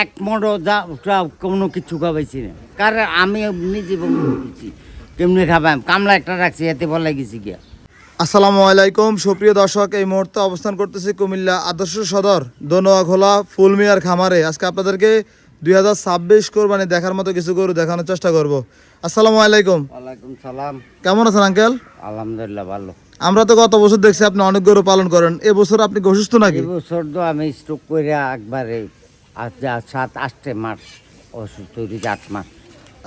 এক মোড়ো যা কোনো কিছু খাবাইছি না, কারণ আমি নিজে বলছি কেমনি খাবাই, কামলা একটা রাখছি এতে বলে গেছি গিয়া। আসসালামু আলাইকুম সুপ্রিয় দর্শক, এই মুহূর্তে অবস্থান করতেছি কুমিল্লা আদর্শ সদর দোনোয়াখোলা ফুলমিয়ার খামারে। আজকে আপনাদেরকে 2026 কোরবানি দেখার মতো কিছু গরু দেখানোর চেষ্টা করব। আসসালামু আলাইকুম। ওয়ালাইকুম সালাম। কেমন আছেন আঙ্কেল? আলহামদুলিল্লাহ ভালো। আমরা তো গত বছর দেখছি আপনি অনেক গরু পালন করেন, এবছর আপনি কি অসুস্থ নাকি? এবছর তো আমি স্ট্রোক করে একবারে 7-8 মাস অসুস্থ হয়েছি, 8 মাস।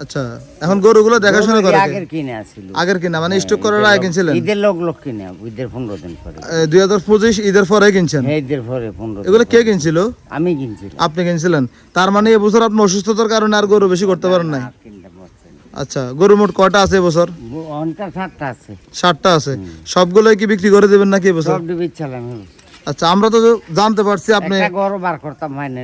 আচ্ছা, এখন গরুগুলো দেখাশোনা করে আগের কিনে আসছিল, আগের কিনা মানে স্টক করার আগে কিনছিলেন? ঈদের লোক কিনে, ঈদের 15 দিন পরে। 2025 ঈদের পরে কিনছেন? হ্যাঁ, ঈদের পরে 15 দিন। এগুলো কে কিনছিল? আমি কিনছিলাম। আপনি কিনছিলেন? তার মানে এবছর আপনি অসুস্থতার কারণে আর গরু বেশি করতে পারেন নাই। আচ্ছা, গরু মোট কয়টা আছে এবছর? 7টা আছে। 7টা আছে। সবগুলোই কি বিক্রি করে দিবেন নাকি এবছর? সব দিবি চালাম। আচ্ছা, আমরা তো জানতে পারছি আপনি একটা গরু বার করতাম মাইনে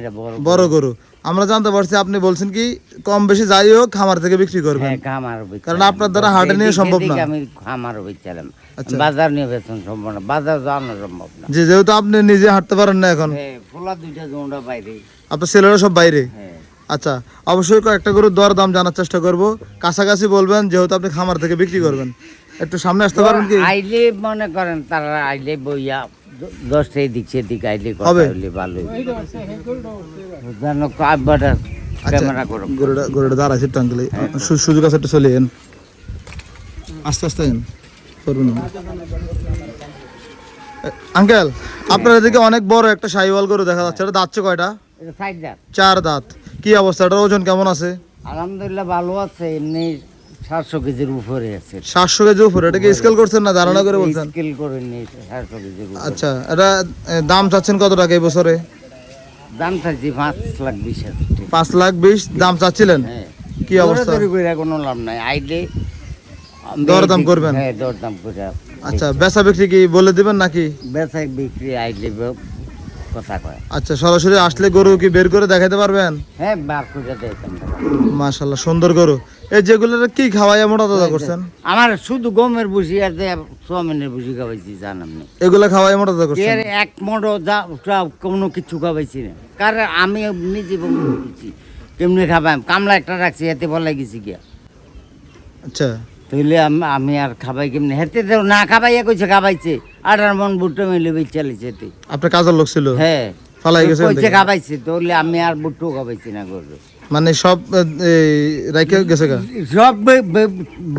বড় গরু, আমরা জানতে পারছি আপনি বলছেন কি কম বেশি যাই হোক খামার থেকে বিক্রি করবেন। হ্যাঁ, খামার বেচলাম। কারণ আপনার দ্বারা হাটে নিয়ে সম্ভব না। আমি খামার বেচলাম, আচ্ছা। বাজার নিয়ে বেচন সম্ভব না, বাজার জানা সম্ভব না। যেহেতু আপনি নিজে হাঁটতে পারেন না এখন। হ্যাঁ, ফুলা দুইটা জোড়া বাইরে। আপনার ছেলেরা সব বাইরে? হ্যাঁ। আচ্ছা, অবশ্যই কয়েকটা গরুর দর দাম জানার চেষ্টা করব, কাছাকাছি বলবেন যেহেতু আপনি খামার থেকে বিক্রি করবেন। একটু সামনে আসতে পারবেন কি? আইলে মনে করেন তারা আইলে বইয়া 10টা এদিক সেদিক আইলে কথা হবে? হইলে ভালো জানো কাবড়া ক্যামেরা করো। গরুটা দাঁড়াইছে টাঙ্গলে, সুযোগ আছে একটু চলে এন, আস্তে আস্তে এন করুন। আঙ্কেল, আপনার এদিকে অনেক বড় একটা শাহিওয়াল গরু দেখা যাচ্ছে, এটা দাঁতছে কয়টা? এটা 4 দাঁত। 4 দাঁত। কি অবস্থা, এটার ওজন কেমন আছে? আলহামদুলিল্লাহ ভালো আছে, এমনি 700 কেজির উপরে আছে। 700 কেজি উপরে? এটা কি স্কেল করছেন না ধারণা করে বলছেন? স্কেল করে নিয়ে 700 কেজির উপরে। আচ্ছা, এটা দাম চাচ্ছেন কত টাকা এই বছরে? দাম চাইছি 5,20,000। 5,20,000 দাম চাচ্ছিলেন? হ্যাঁ। কি অবস্থা? দৌড়াদৌড়ি করে কোনো লাভ নাই, আইলে দরদাম করবেন? হ্যাঁ, দরদাম করে। আচ্ছা, বেচা বিক্রি কি বলে দিবেন নাকি? বেচা বিক্রি আইলে কথা কয়। আচ্ছা, সরাসরি আসলে গরু কি বের করে দেখাতে পারবেন? হ্যাঁ, বার করে দেখাম। মাশাআল্লাহ, সুন্দর গরু। এই যেগুলো কি খাওয়াইয়া মোটা তাজা করছেন? আমার শুধু গমের ভুসি আর সোয়াবিনের ভুসি খাওয়াইছি, জানাম না। এগুলা খাওয়াইয়া মোটা তাজা করছেন? এর এক মোড়ো যা কোনো কিছু খাওয়াইছি না, কারণ আমি নিজে বলছি কেমনি খাবাই, কামলা একটা রাখছি এতে বলে গেছি গিয়া। আচ্ছা, তাইলে আমি আর খাবাই কেমনি? হেতে তো না খাবাইয়া কইছে খাবাইছে, 18 মন ভুট্টো মিলে চালিয়েছে এতে। আপনার কাজের লোক ছিল? হ্যাঁ, ফালাই গেছে কইছে খাবাইছে, তাহলে আমি আর ভুট্টো খাবাইছি না গরু। মানে সব রাইখে গেছে গা? সব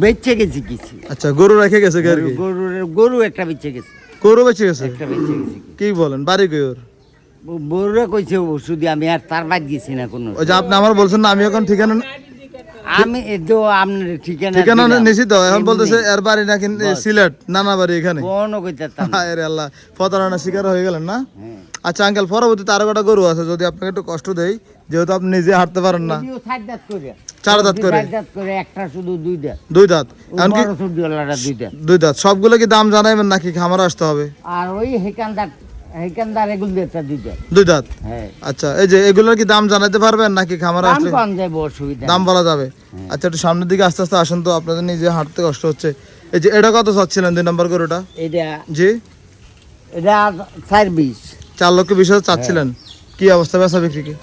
বেচে গেছি কিছু। আচ্ছা, গরু রেখে গেছে কি আর কি? গরু একটা বেচে গেছে। গরু বেঁচে গেছে? একটা বেচে গেছি। কি বলেন, বাড়ি কই ওর? বউরা কইছে শুধু, আমি আর তার বাদ গেছি না কোনো। ওই যে আপনি আমার বলছেন না, আমি এখন ঠিকানা আমি তো আপনার ঠিকানা নিছি তো, এখন বলতেছে এর বাড়ি নাকি সিলেট, নানা বাড়ি এখানে। কোনো কইতাম না। আরে আল্লাহ, প্রতারণা শিকার হয়ে গেলেন না? হ্যাঁ। আচ্ছা আঙ্কেল, পরবর্তীতে আরো কটা গরু আছে, যদি আপনাকে একটু কষ্ট দেই, যেহেতু আপনি নিজে হাঁটতে পারেন না। যদিও 4 দাঁত করে। 4 দাঁত করে? 4 দাঁত করে, একটা শুধু 2 দাঁত। 2 দাঁত। এখন কি বড় সবজিওয়ালাটা 2 দাঁত। 2 দাঁত? সবগুলো কি দাম জানাইবেন নাকি খামারে আসতে হবে? আর ওই হেকানদার এগুলো দিতে 2 দাঁত। 2 দাঁত। হ্যাঁ। আচ্ছা, এই যে এগুলোর কি দাম জানাতে পারবেন নাকি খামারে দাম আসলে কম যাবে, অসুবিধা দাম নেই। বলা যাবে? আচ্ছা, একটু সামনের দিকে আস্তে আস্তে আসেন তো, আপনাদের নিজে হাঁটতে কষ্ট হচ্ছে। এই যে এটা কত চাচ্ছিলেন 2 নম্বর গরুটা? এটা জি, 4.20। 4,20,000 চাচ্ছিলেন। কি অবস্থা বেচা বিক্রি কি?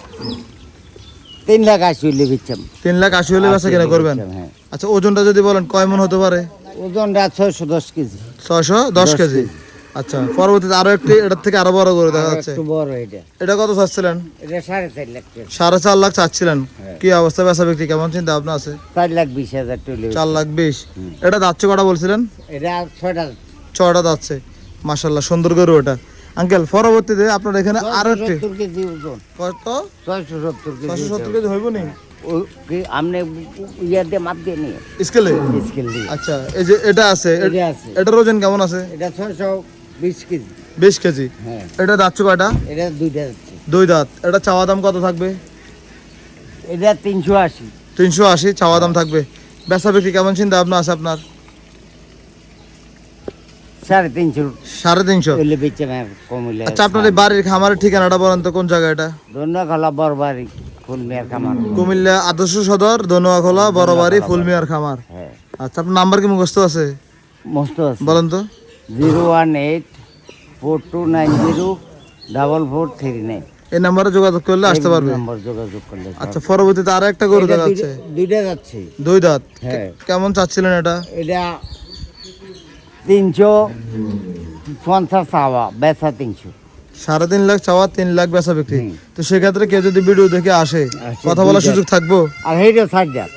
3,80,000 হইলে বেচতাম। 3,80,000 হলে বেচা কিনা করবেন? হ্যাঁ। আচ্ছা, ওজনটা যদি বলেন কয় মন হতে পারে? ওজনটা 610 কেজি। 610 কেজি। আচ্ছা, পরবর্তীতে আরো একটি এটার থেকে আরো বড় গরু দেখা যাচ্ছে, একটু বড় এটা। এটা কত চাচ্ছিলেন? এটা 4.5 লাখ টাকা। 4.5 লাখ চাচ্ছিলেন। কি অবস্থা বেচা বিক্রি কেমন চিন্তা ভাবনা আছে? 4,20,000 টাকা। 4,20,000। এটা দাচ্ছে কটা বলছিলেন? এটা 6টা। 6টা দাচ্ছে। মাশাআল্লাহ, সুন্দর গরু এটা। আঙ্কেল, পরবর্তীতে আপনার এখানে আরো একটি 670 কেজি ওজন। কত? 670 কেজি। 670 কেজি হইব নি আমনে ইয়াতে মাপ দিয়ে নিয়ে স্কেলে? স্কেল দিয়ে। আচ্ছা, এই যে এটা আছে, এটা আছে। এটার ওজন কেমন আছে? এটা 620 কেজি। 20 কেজি। হ্যাঁ। এটা দাচ্ছে কয়টা? এটা 2টা যাচ্ছে। 2 দাঁত। এটা চাওয়া দাম কত থাকবে? এটা 380। 380 চাওয়া দাম থাকবে। বেচা বিক্রি কেমন চিন্তা ভাবনা আছে আপনার? 350। 350? হইলে বেচে না, কম হইলে। আচ্ছা, আপনার এই বাড়ির খামারের ঠিকানাটা বলেন তো, কোন জায়গা এটা? দোনোয়াখোলা বড়বাড়ি ফুলমিয়ার খামার। কুমিল্লা আদর্শ সদর দোনোয়াখোলা বড়বাড়ি ফুলমিয়ার খামার। হ্যাঁ। আচ্ছা, আপনার নাম্বার কি মুখস্থ আছে? মস্ত আছে। বলেন তো। 01842904439। এই নাম্বারে যোগাযোগ করলে আসতে এই পারবে। নম্বর যোগাযোগ করলে আচ্ছা, পরবর্তীতে আর একটা গরু এটা দেখা যাচ্ছে, দুইটা যাচ্ছে। 2 দাঁত। হ্যাঁ। কেমন চাচ্ছিলেন এটা? এটা 350 চাওয়া, বেচা 300। 3.5 লাখ চাওয়া, 3 লাখ বেচা বিক্রি। হুম। তো সেক্ষেত্রে কেউ যদি ভিডিও দেখে আসে, আসে, কথা বলার 2 সুযোগ থাকবো? আর এইটা 60,000।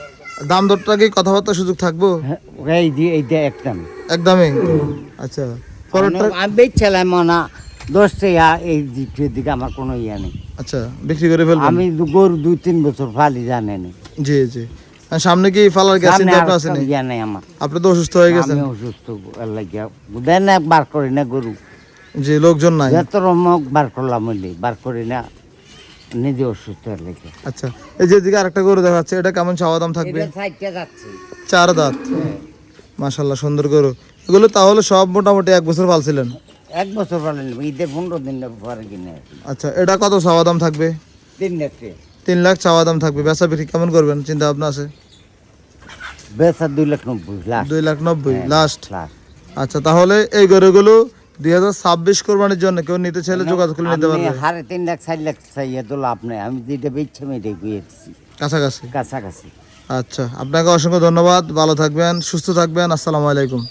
দাম দরটা কি কথাবার্তার সুযোগ থাকবো? এইটা একদম একদমই। আচ্ছা, পরেরটা। আমি বেচছিলাম না 10 টাকা, এই দিকটির দিকে আমার কোনো ইয়া নেই। আচ্ছা, বিক্রি করে ফেলবেন? আমি গরু 2-3 বছর ফালি জানেন। জি জি। আর সামনে কি ফালার গ্যাস চিন্তা ভাবনা আছে? ইয়া নেই আমার। আপনি তো অসুস্থ হয়ে গেছেন। আমি অসুস্থ লাগিয়া দেন বার করি না গরু, জি, লোকজন নাই। যত রমক বার করলাম হইলে বার করি না, নিজে অসুস্থ লেগে। আচ্ছা, এই যে দিকে আরেকটা গরু দেখা যাচ্ছে, এটা কেমন চাওয়া দাম থাকবে? এটা 60 যাচ্ছে। 4 দাঁত। মাশাআল্লাহ, সুন্দর গরু। এগুলো তাহলে সব মোটামুটি 1 বছর পালছিলেন? 1 বছর পালেন, ঈদের 15 দিন পরে কিনে। আচ্ছা, এটা কত চাওয়া দাম থাকবে? 3 লাখে 3 লাখ চাওয়া দাম থাকবে। বেচা বিক্রি কেমন করবেন চিন্তা ভাবনা আছে? বেচা 2,90,000 লাস্ট। 2,90,000 লাস্ট। লাস্ট। আচ্ছা, তাহলে এই গরুগুলো 2026 কোরবানির জন্য কেউ নিতে চাইলে যোগাযোগ করে নিতে পারবে? 3.5 লাখ 4 লাখ চাইয়া তো লাভ নেই, আমি যেটা বেচছি আমি এটাই গুয়েছি কাছাকাছি। কাছাকাছি। আচ্ছা, আপনাকে অসংখ্য ধন্যবাদ। ভালো থাকবেন, সুস্থ থাকবেন। আসসালামু আলাইকুম।